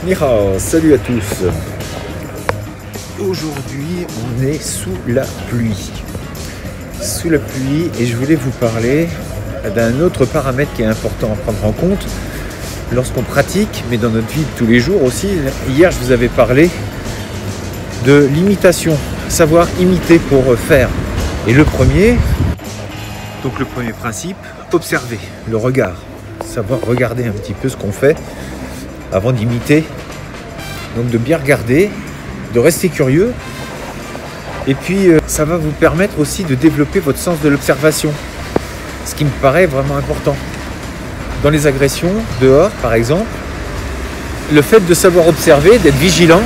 Ni hao, salut à tous. Aujourd'hui, on est sous la pluie. Sous la pluie, et je voulais vous parler d'un autre paramètre qui est important à prendre en compte lorsqu'on pratique, mais dans notre vie de tous les jours aussi. Hier, je vous avais parlé de l'imitation, savoir imiter pour faire. Et le premier principe, observer le regard, savoir regarder un petit peu ce qu'on fait avant d'imiter. Donc de bien regarder, de rester curieux, et puis ça va vous permettre aussi de développer votre sens de l'observation, ce qui me paraît vraiment important. Dans les agressions, dehors par exemple, le fait de savoir observer, d'être vigilant,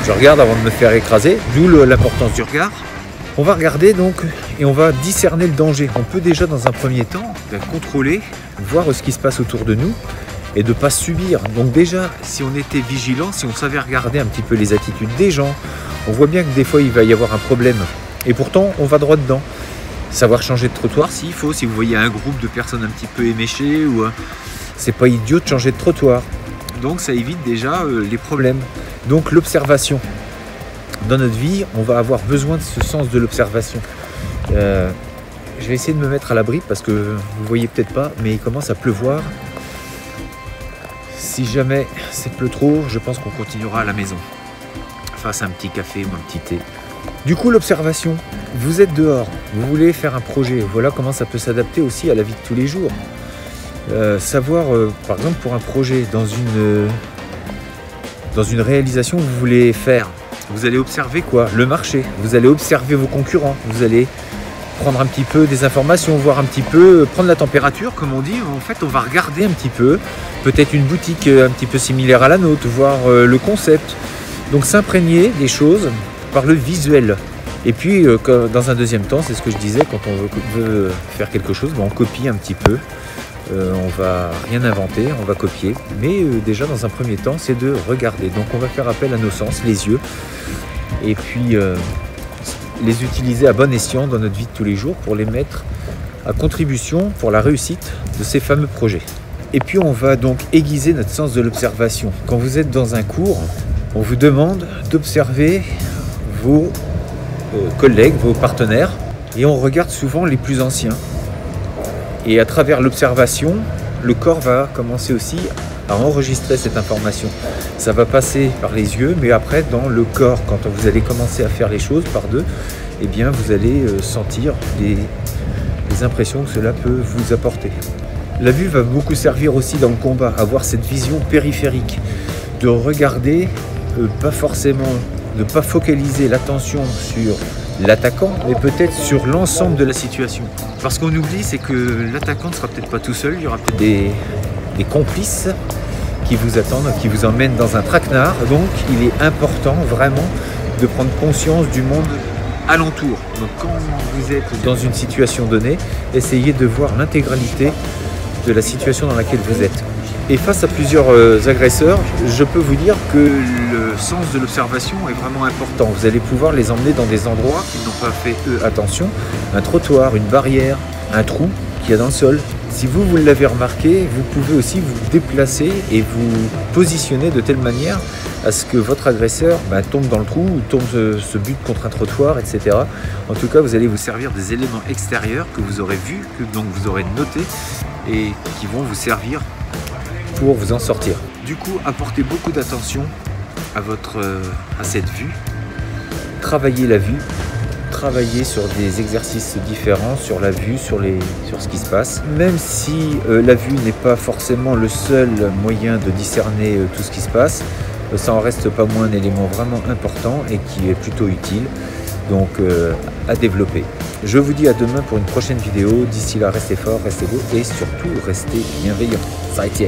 je regarde avant de me faire écraser, d'où l'importance du regard. On va regarder donc et on va discerner le danger. On peut déjà dans un premier temps contrôler, voir ce qui se passe autour de nous et de ne pas subir. Donc déjà, si on était vigilant, si on savait regarder un petit peu les attitudes des gens, on voit bien que des fois il va y avoir un problème. Et pourtant, on va droit dedans. Savoir changer de trottoir s'il faut, si vous voyez un groupe de personnes un petit peu éméchées, ou c'est pas idiot de changer de trottoir. Donc ça évite déjà les problèmes. Donc l'observation. Dans notre vie, on va avoir besoin de ce sens de l'observation. Je vais essayer de me mettre à l'abri parce que vous voyez peut-être pas, mais il commence à pleuvoir. Si jamais c'est pleut trop, je pense qu'on continuera à la maison. Face à un petit café ou un petit thé. Du coup, l'observation. Vous êtes dehors, vous voulez faire un projet. Voilà comment ça peut s'adapter aussi à la vie de tous les jours. Savoir, par exemple, pour un projet, dans une réalisation que vous voulez faire, vous allez observer quoi? Le marché. Vous allez observer vos concurrents. Vous allez prendre un petit peu des informations, voir un petit peu, prendre la température, comme on dit. En fait, on va regarder un petit peu, peut-être une boutique un petit peu similaire à la nôtre, voir le concept. Donc s'imprégner des choses par le visuel. Et puis, dans un deuxième temps, c'est ce que je disais, quand on veut faire quelque chose, on copie un petit peu. On va rien inventer, on va copier. Mais déjà, dans un premier temps, c'est de regarder. Donc, on va faire appel à nos sens, les yeux. Et puis, les utiliser à bon escient dans notre vie de tous les jours pour les mettre à contribution pour la réussite de ces fameux projets. Et puis, on va donc aiguiser notre sens de l'observation. Quand vous êtes dans un cours, on vous demande d'observer vos collègues, vos partenaires. Et on regarde souvent les plus anciens. Et à travers l'observation, le corps va commencer aussi à enregistrer cette information. Ça va passer par les yeux, mais après dans le corps, quand vous allez commencer à faire les choses par deux, eh bien vous allez sentir les impressions que cela peut vous apporter. La vue va beaucoup servir aussi dans le combat, avoir cette vision périphérique, de regarder, pas forcément, de ne pas focaliser l'attention sur l'attaquant, mais peut-être sur l'ensemble de la situation. Parce qu'on oublie, c'est que l'attaquant ne sera peut-être pas tout seul, il y aura peut-être des complices qui vous attendent, qui vous emmènent dans un traquenard. Donc il est important vraiment de prendre conscience du monde alentour. Donc quand vous êtes dans une situation donnée, essayez de voir l'intégralité de la situation dans laquelle vous êtes. Et face à plusieurs agresseurs, je peux vous dire que le sens de l'observation est vraiment important. Vous allez pouvoir les emmener dans des endroits qui n'ont pas fait, eux, attention. Un trottoir, une barrière, un trou qu'il y a dans le sol. Si vous l'avez remarqué, vous pouvez aussi vous déplacer et vous positionner de telle manière à ce que votre agresseur tombe dans le trou ou se bute contre un trottoir, etc. En tout cas, vous allez vous servir des éléments extérieurs que vous aurez vus, que donc vous aurez notés et qui vont vous servir pour vous en sortir. Du coup, apportez beaucoup d'attention à cette vue. Travaillez la vue, travaillez sur des exercices différents, sur la vue, sur ce qui se passe. Même si la vue n'est pas forcément le seul moyen de discerner tout ce qui se passe, ça en reste pas moins un élément vraiment important et qui est plutôt utile. Donc à développer. Je vous dis à demain pour une prochaine vidéo. D'ici là, restez forts, restez beaux et surtout restez bienveillants. Ça y tient.